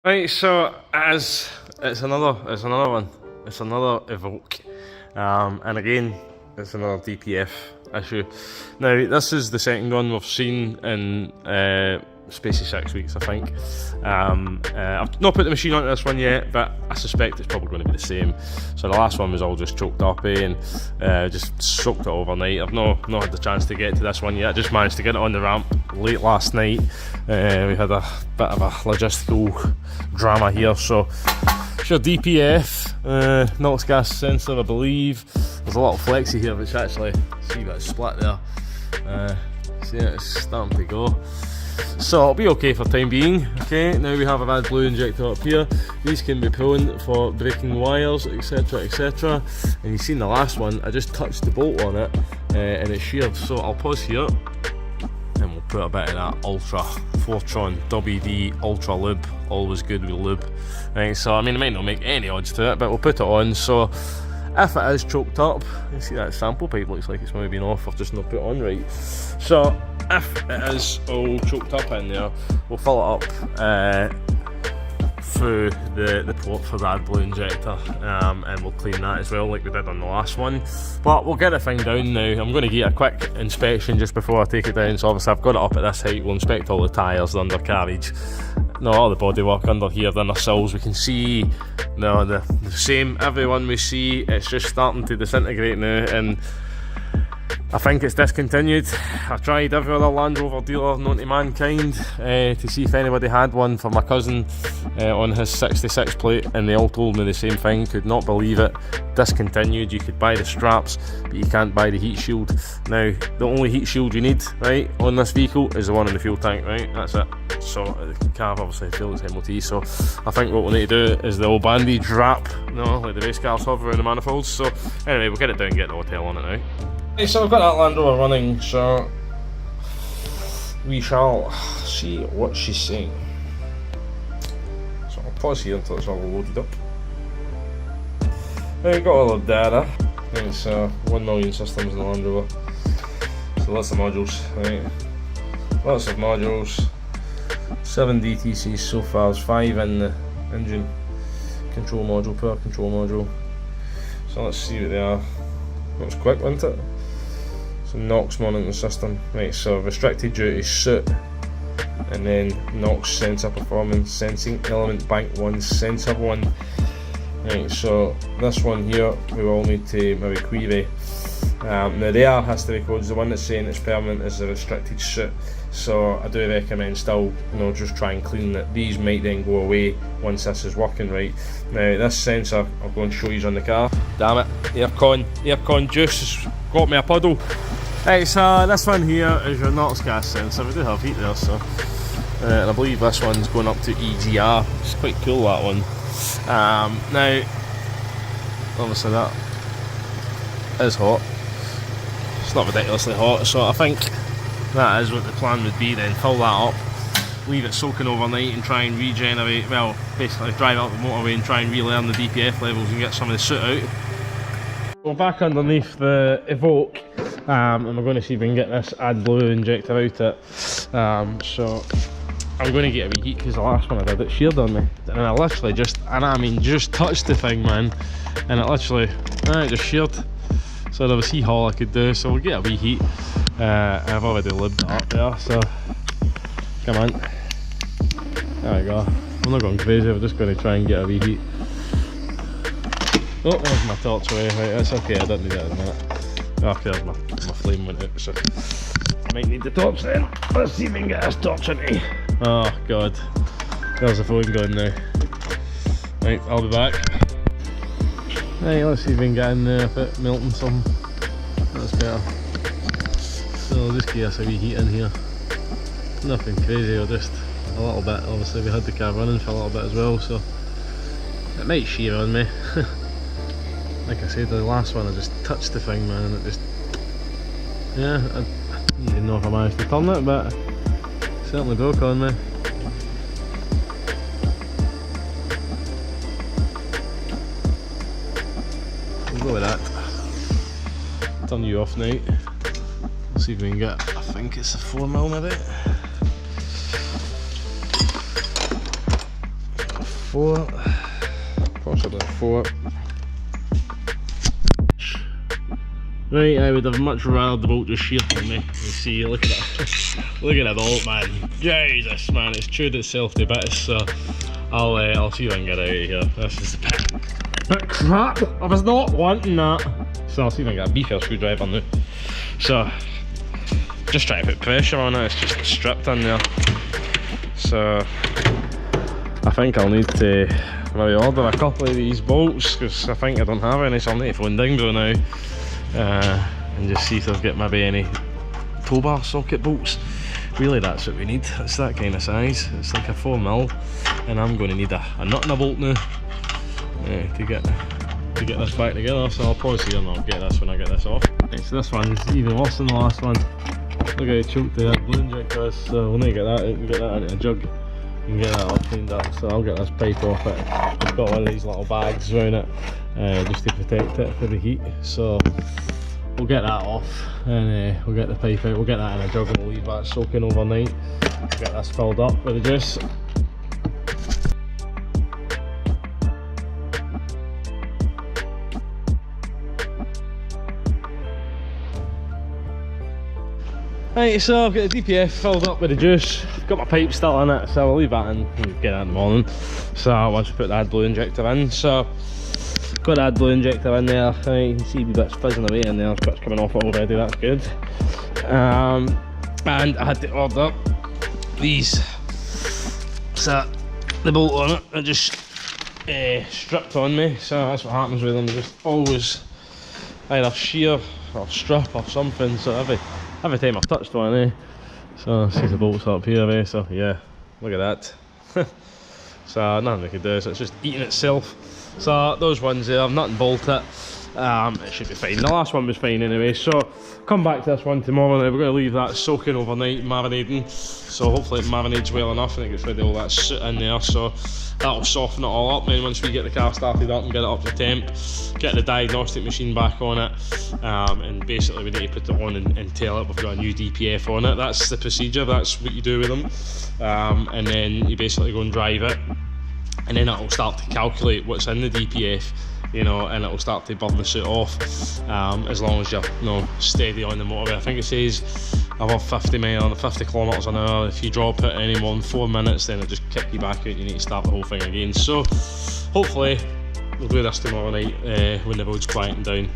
Right, so it's another one. It's another Evoque, and again, it's another DPF issue. Now, this is the second one we've seen in space of 6 weeks, I think. I've not put the machine onto this one yet, but I suspect it's probably going to be the same. So the last one was all just choked up, and just soaked it overnight. I've not had the chance to get to this one yet. I just managed to get it on the ramp late last night. We had a bit of a logistical drama here, so it's your DPF, NOx gas sensor, I believe. There's a lot of flexi here, which actually, see that split there. See it's starting to go. So it'll be okay for time being. Okay, now we have a bad blue injector up here. These can be pulling for breaking wires, etc, etc. And you've seen the last one, I just touched the bolt on it and it sheared. So I'll pause here and we'll put a bit of that Ultra Fortron WD Ultra Lube. Always good with lube. Right, so I mean, it might not make any odds to it, but we'll put it on. So if it is choked up, you see that sample pipe looks like it's maybe been off. I've just not put it on right. So if it is all choked up in there, we'll fill it up through the port for the AdBlue injector, and we'll clean that as well, like we did on the last one. But we'll get the thing down now. I'm going to get a quick inspection just before I take it down. So obviously I've got it up at this height. We'll inspect all the tyres, the undercarriage, all the bodywork under here, the inner sills. We can see the same, everyone we see, it's just starting to disintegrate now, and I think it's discontinued. I tried every other Land Rover dealer known to mankind to see if anybody had one for my cousin on his 66 plate, and they all told me the same thing. Could not believe it. Discontinued. You could buy the straps, but you can't buy the heat shield. Now, the only heat shield you need, right, on this vehicle is the one in the fuel tank, right? That's it. So the car obviously failed its MOT. So I think what we'll need to do is the old bandage wrap, like the race cars have around the manifolds. So anyway, we'll get it down and get the hotel on it now. So I've got that Land Rover running, so we shall see what she's saying. So I'll pause here until it's all loaded up. Now we've got all the data. It's 1 million systems in the Land Rover. So lots of modules, right? Lots of modules. 7 DTCs so far, there's 5 in the engine control module, power control module. So let's see what they are. That was quick, wasn't it? So NOx monitoring system, right, so restricted duty Soot, and then NOx sensor performance, sensing element bank 1, sensor 1. Right, so this one here we will need to maybe query. Now the AR history codes, the one that's saying it's permanent is the restricted Soot, so I do recommend still, just try and clean it. These might then go away once this is working right. Now this sensor, I'll go and show you on the car. Damn it, aircon juice has got me a puddle. Right, so this one here is your NOx gas sensor. We do have heat there, so and I believe this one's going up to EGR. It's quite cool, that one. Now obviously that is hot. It's not ridiculously hot, so I think that is what the plan would be then. Fill that up, leave it soaking overnight and try and regenerate, well, basically drive out the motorway and try and relearn the DPF levels and get some of the soot out. We're back underneath the Evoque, and we're going to see if we can get this AdBlue injector out it. So I'm going to get a wee heat, because the last one I did, it sheared on me, and I literally just touched the thing, man, and it literally, it just sheared. So there was heat haul I could do, so we'll get a wee heat. I've already lubed it up there, so come on. There we go. I'm not going crazy, we're just going to try and get a wee heat. Oh, there's my torch away. Right, that's okay, I don't need that in a minute. Okay, there's my flame went out, so I might need the torch then. Let's see if we can get this torch in me. Oh god, there's the phone going now. Right, I'll be back. Right, let's see if we can get in there without melting something. That's better. So I'll just give us a wee heat in here. Nothing crazy, or just a little bit. Obviously we had the car running for a little bit as well, so it might shear on me. Like I said, the last one I just touched the thing, man, and it just, yeah, I don't even know if I managed to turn it, but it certainly broke on me. We'll go with that. Turn you off now. We'll see if we can get, I think it's a 4mm maybe. 4, possibly a 4. Right, I would have much rather the bolt just shear on me. You see, look at that. Look at that bolt, man. Jesus, man, it's chewed itself to bits, so I'll see if I can get out of here. This is but crap, I was not wanting that. So I'll see if I can get a beefier screwdriver now. So, just trying to put pressure on it, it's just stripped in there. So, I think I'll need to maybe order a couple of these bolts, because I think I don't have any, so I'll need to phone Dingo now. And just see if they've got maybe any tow bar socket bolts. Really, that's what we need. It's that kind of size. It's like a 4mm, and I'm going to need a nut and a bolt now to get this back together. So I'll pause here and I'll get this when I get this off. Right, so this one's even worse than the last one. Look how choked that blue injector is. So we'll need to get that out and get that into a jug and get that all cleaned up. So I'll get this pipe off it. I've got one of these little bags around it just to protect it for the heat. So we'll get that off and we'll get the pipe out, we'll get that in a jug and we'll leave that soaking overnight. Get this filled up with the juice. Right, so I've got the DPF filled up with the juice, got my pipe still in it, so I'll leave that in and get that in the morning. So once we put the AdBlue injector in, so got the AdBlue injector in there. Right, you can see the bits fizzing away in there, bits coming off it already, that's good. And I had to order these, so the bolt on it, I just stripped on me, so that's what happens with them, they just always either shear or strip or something, so every time I've touched one, so see the bolts up here, so yeah, look at that. So nothing we can do, so it's just eating itself. So those ones there, I've nothing bolted. It should be fine. The last one was fine anyway, so come back to this one tomorrow. Now we're going to leave that soaking overnight, marinating, so hopefully it marinates well enough and it gets rid of all that soot in there, so that'll soften it all up. And once we get the car started up and get it up to temp, get the diagnostic machine back on it, and basically we need to put it on and tell it we've got a new DPF on it. That's the procedure, that's what you do with them. And then you basically go and drive it, and then it'll start to calculate what's in the DPF, you know, and it'll start to burn the soot off, as long as you're, you know, steady on the motorway. I think it says above 50 kilometers an hour. If you drop it any more than 4 minutes, then it'll just kick you back out. You need to start the whole thing again. So hopefully we'll do this tomorrow night when the road's quieting down.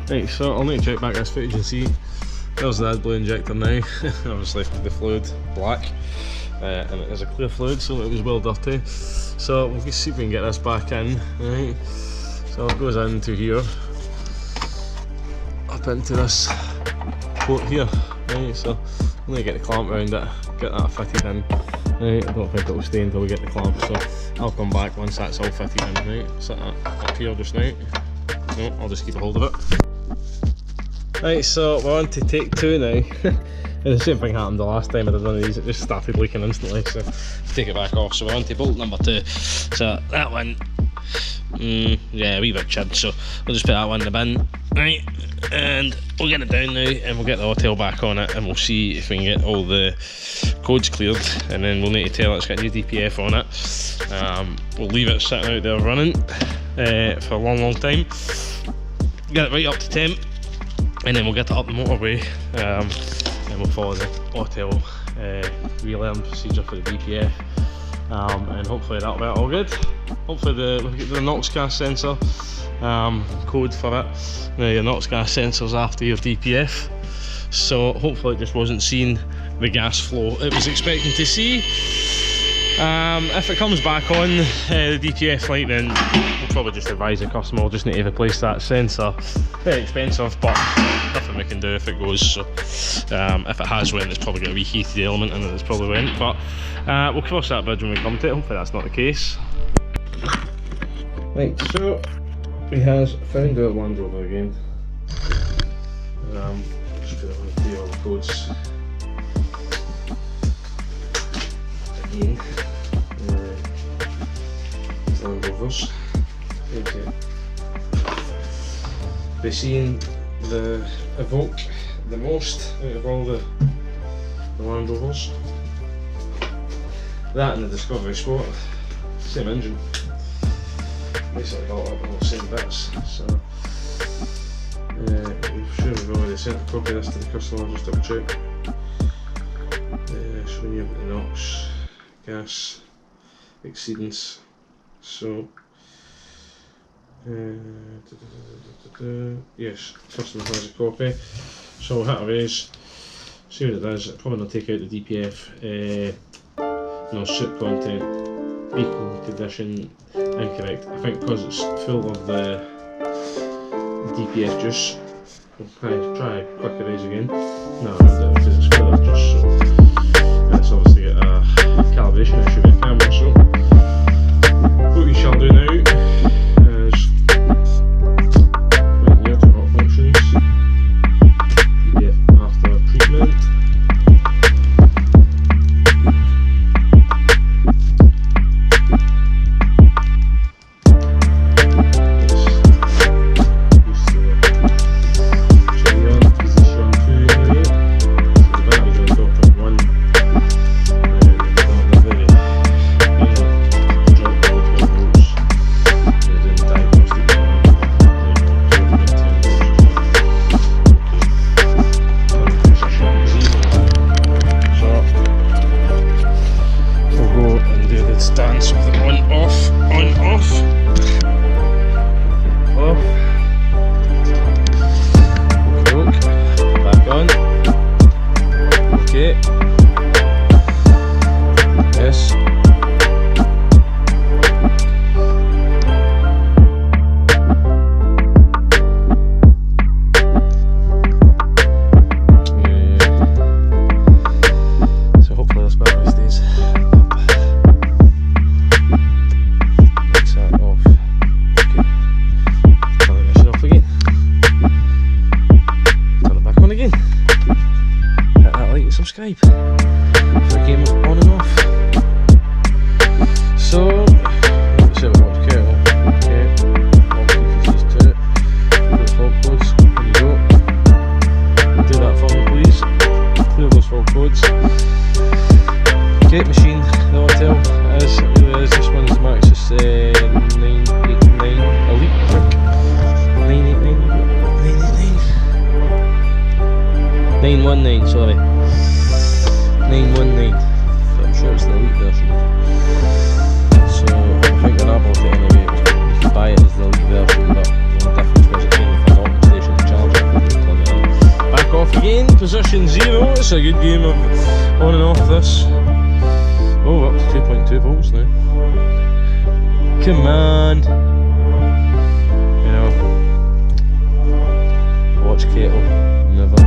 Right, so I'll need to check back this footage and see. There's the AdBlue injector now. Obviously the fluid black, and it is a clear fluid, so it was well dirty. So we'll just see if we can get this back in. Right, so it goes into here, up into this port here. Right, so we'll need to get the clamp around it, get that fitted in. Right, I don't think it will stay until we get the clamp, so I'll come back once that's all fitted in. Right, set that up here just now. No, I'll just keep a hold of it. Right, so we're on to take 2 now. And the same thing happened the last time I did one of these, it just started leaking instantly, so take it back off. So we're on to bolt number 2. So that one, yeah, a wee bit chipped, so we'll just put that one in the bin. Right, and we'll get it down now and we'll get the hotel back on it and we'll see if we can get all the codes cleared, and then we'll need to tell it it's got a new DPF on it. We'll leave it sitting out there running for a long time, get it right up to temp, and then we'll get it up the motorway, and we'll follow the hotel relearn procedure for the DPF, and hopefully that'll be all good. Hopefully we'll get the NOx gas sensor code for it. Now your NOx gas sensor's after your DPF, so hopefully it just wasn't seeing the gas flow it was expecting to see. If it comes back on the DPF light, then we'll probably just advise the customer we'll just need to replace that sensor. Very expensive, but nothing we can do if it goes. So if it has went, it's probably got a wee heated element and it's probably went, but we'll cross that bridge when we come to it. Hopefully that's not the case. Right, so we has found our Land Rover again. Just put it on the all the codes again. Land Rovers. Okay. We've seen the Evoque the most out of all the Land Rovers. That and the Discovery Sport, same engine. Basically built up all the same bits. So I'm sure we've already sent a copy of this to the customer, just double check. Showing you about the NOx, gas, exceedance. So yes, customer has a copy. So what it is, see what it does. It'll probably not take out the DPF, no soot content, vehicle condition incorrect. I think because it's full of the DPF juice. We'll try quick erase again. No, I won't do it because it's full of juice. So it's obviously got a calibration issue with the camera. So what we shall do now is right here to hot functions, DPF after treatment. Subscribe for a game of on and off. So, let's see what we want to count. Okay, all these to it. Clear the fault codes. There you go. Do that for me, please. Clear those fault codes. Okay, machine, the hotel is, it really is. This one's Maxis 989 Elite, I think. 989, 919, sorry. 919, I'm sure it's the Elite version. So I think when I bought it anyway, you could buy it as the Elite version, but the only difference was it came with a docking station to charge it. Plug it in. Back off again, position 0. It's a good game of on and off this. Oh, up to 2.2 volts now. Come on. You know, watch kettle, never works.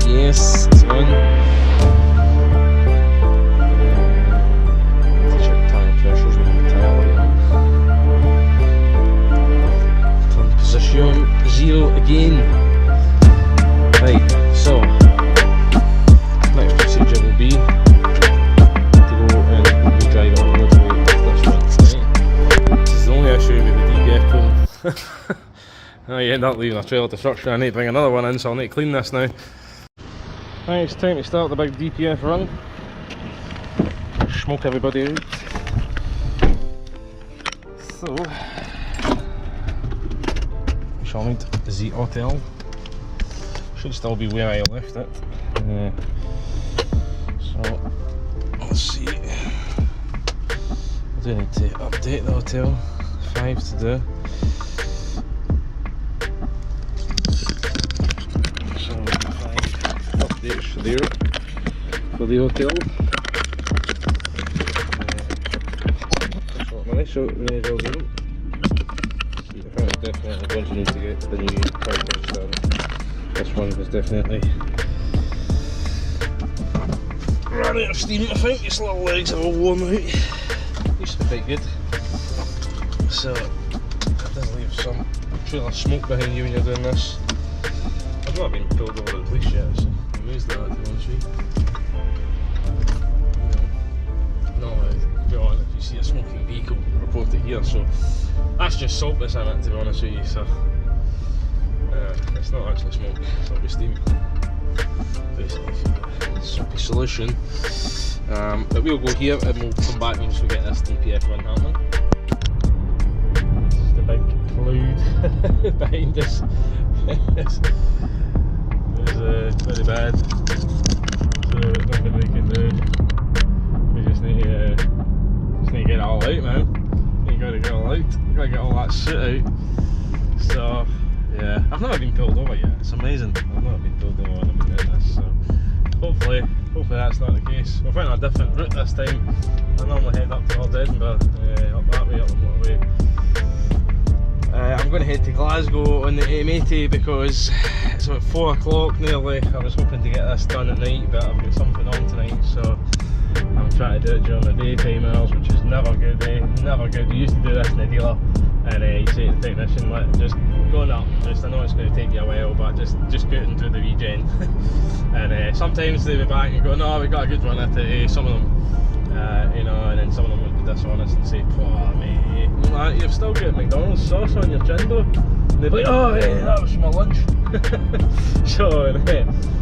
Yes, it's on. To check tyre pressures, we have the tyre light on. Turn to position 0 again. Right, so next procedure will be to go and redrive it on the motorway with this one. Right. This is the only issue with the DPF clean. Oh, you end up leaving a trail of destruction. I need to bring another one in, so I'll need to clean this now. Right, it's time to start the big DPF run. Smoke everybody out. So, we shall meet the hotel. Should still be where I left it. So, let's see. I do need to update the hotel. 5 to do. Updates there for the hotel. So we may as well do them. I think definitely going to need to get the new 5.7. This one was definitely ran out of steam. I think its little legs are all worn out. Used to be quite good. So it does leave some trail of smoke behind you when you're doing this. I've not been pulled over the police yet, so I'm amazed at that, to be honest with you. No, to be honest, if you see a smoking vehicle, report it here. So that's just salt that's in it, to be honest with you. So it's not actually smoke, it's not steam. Basically, soapy solution. But we'll go here and we'll come back once we get this DPF run happening. Just a big cloud behind us. It's very bad. So nothing we can do. We just need to get it all out, man. You gotta get it all out. You gotta get all that shit out. So yeah, I've never been pulled over yet. It's amazing. I've never been pulled over when I've been doing this. So hopefully that's not the case. We're finding a different route this time. I normally head up towards Edinburgh, up that way, up the motorway. I'm going to head to Glasgow on the M80 because it's about 4 o'clock nearly. I was hoping to get this done at night, but I've got something on tonight, so I'm trying to do it during the daytime hours, which is never good, never good. We used to do this in the dealer, and you say to the technician, like, just going up, I know it's going to take you a while, but just go out and do the regen. And sometimes they'll be back and go, no, we got a good run at it. Some of them, you know, and then some of them would be dishonest and say, poor mate, you've still got McDonald's sauce on your chin though. And they'd be like, oh hey, that was my lunch. So,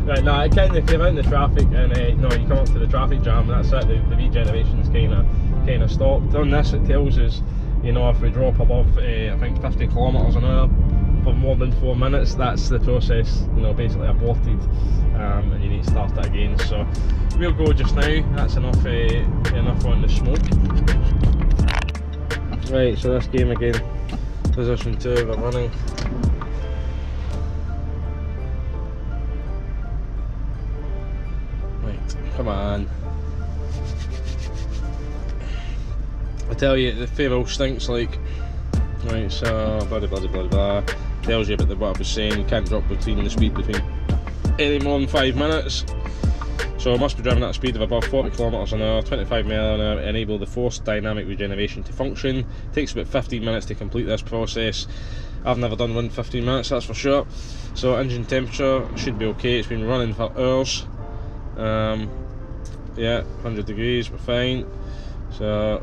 right, no, if you're out in the traffic and no, you come up to the traffic jam, that's it, the regeneration's kind of stopped. On this it tells us, you know, if we drop above, I think 50 kilometres an hour for more than 4 minutes, that's the process, you know, basically aborted, and you need to start it again. So we'll go just now. That's enough on the smoke. Right, so this game again, position 2, we're running. Right, come on. I tell you, the fuel stinks like. Right, so blah blah blah blah. Tells you about what I was saying. You can't drop between the speed between any more than 5 minutes. So I must be driving at a speed of above 40 kilometres an hour, 25 miles an hour. Enable the forced dynamic regeneration to function. It takes about 15 minutes to complete this process. I've never done one 15 minutes, that's for sure. So engine temperature should be okay. It's been running for hours. Yeah, 100 degrees, we're fine. So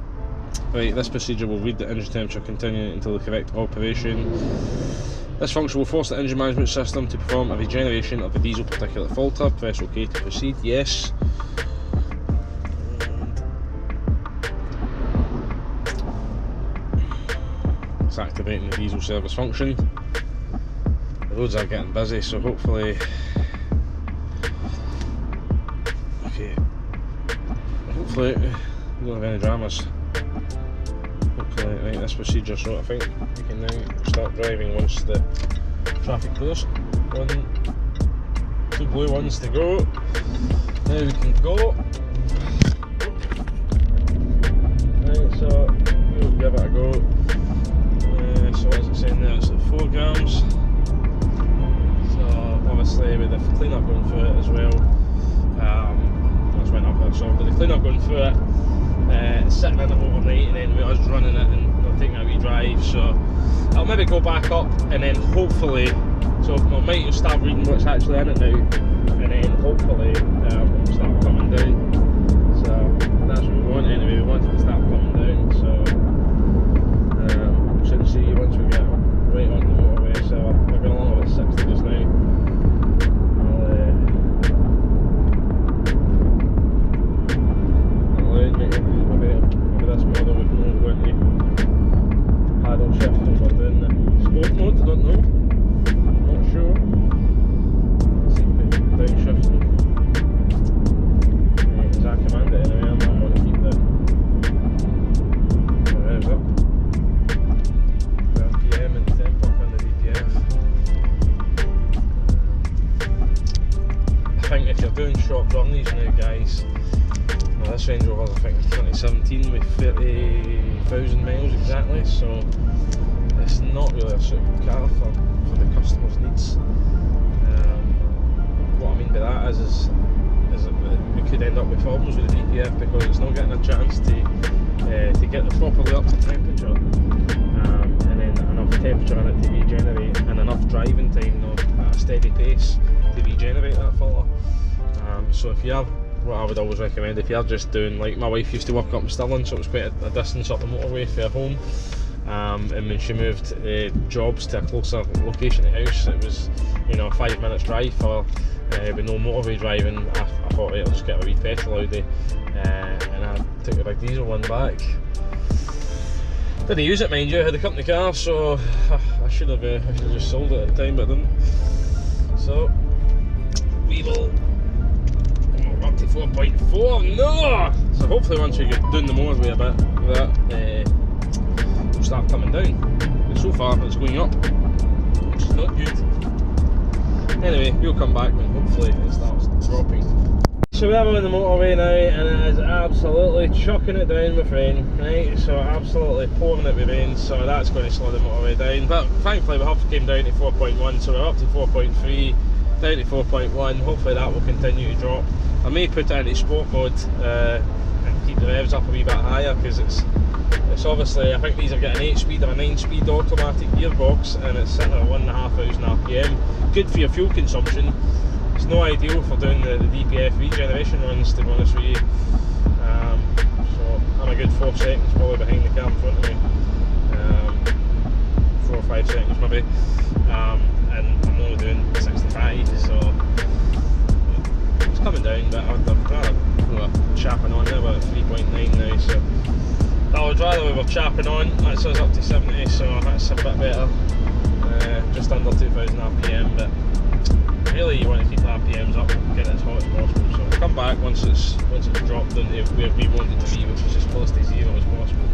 right, this procedure will read the engine temperature continuing until the correct operation. This function will force the engine management system to perform a regeneration of the diesel particulate filter. Press OK to proceed. Yes. It's activating the diesel service function. The roads are getting busy, so hopefully. Okay. Hopefully, we don't have any dramas. Right, this procedure, so I think we can now start driving once the traffic clears. 2 blue ones to go. Now we can go. Right, so we'll give it a go. So what's it saying there? It's at 4 grams. So obviously with the cleanup going through it as well, that's went up there, so with the cleanup going through it, sitting in it overnight, and then with us running it and taking a wee drive, so I'll maybe go back up and then hopefully, so I might start reading what's actually in it now, and then hopefully it'll start coming down. So that's what we want anyway. We want it to start coming down, so we should see once we get right on the motorway. So we're going along about 60 just now. Maybe this model we can only go into paddle shift when we're doing the sport mode, I don't know, not sure. Let's see if we downshifting. As I command it anyway, I'm going to keep the revs up. The RPM and temp up and the DPF. I think if you're doing short journeys now, guys, well, this Range Rover, I think, 2017 with 30,000 miles exactly, so it's not really a suitable car for the customer's needs. What I mean by that is that we could end up with problems with the DPF because it's not getting a chance to get the properly up to temperature, and then enough temperature in it to regenerate, and enough driving time at a steady pace to regenerate that filter. So if you have, what I would always recommend, if you're just doing, like my wife used to work up in Stirling, so it was quite a distance up the motorway for her home, and when she moved jobs to a closer location to the house, it was, you know, a 5 minutes drive for with no motorway driving. I thought, right, I'll just get a wee petrol Audi, and I took the big diesel one back. Didn't use it, mind you. I had a company car, so I should have just sold it at the time, but I didn't. So we will up to 4.4. No! So hopefully once we get down the motorway a bit, that will start coming down. But so far it's going up, which is not good. Anyway, we'll come back when hopefully it starts dropping. So we have on the motorway now, and it is absolutely chucking it down with rain, right? So absolutely pouring it with rain, so that's going to slow the motorway down. But thankfully we have came down to 4.1, so we're up to 4.3, down to 4.1. Hopefully that will continue to drop. I may put it into sport mode and keep the revs up a wee bit higher, because it's obviously, I think these are getting an 8-speed or a 9-speed automatic gearbox, and it's sitting at 1,500 RPM. Good for your fuel consumption. It's no ideal for doing the DPF regeneration runs, to be honest with you. So I'm a good 4 seconds probably behind the car in front of me, 4 or 5 seconds maybe, and I'm only doing 65, so it's coming down, but I'd rather we chapping on there. We're at 3.9 now, so I would rather we were chapping on. That's us up to 70, so that's a bit better, just under 2,000 RPM, but really you want to keep the RPMs up and get it as hot as possible. So we'll come back once it's dropped into where we want it to be, which is as close to 0 as possible.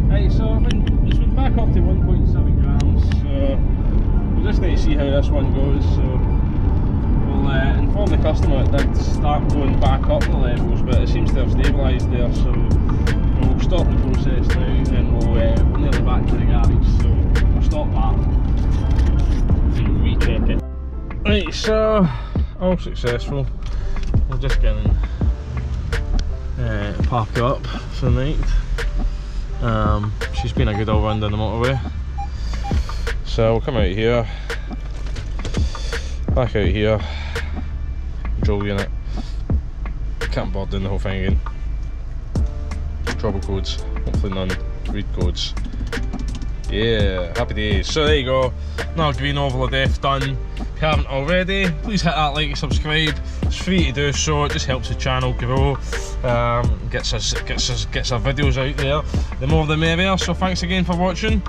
Right, so it's been back up to 1.7 grams, so we'll just need to see how this one goes. So we'll inform the customer it did start going back up the levels, but it seems to have stabilised there, so we'll stop the process now, and we'll nearly back to the garage, so we'll stop that. Recheck it. Right, so all successful. We're just getting park it up for the night. She's been a good all round on the motorway. So we'll come out here, back out here, drill unit. Can't bother doing the whole thing again. Trouble codes, hopefully none. Read codes. Yeah, happy days. So there you go, another green oval of death done. If you haven't already, please hit that like and subscribe. It's free to do so, it just helps the channel grow, gets our videos out there. The more the merrier, so thanks again for watching.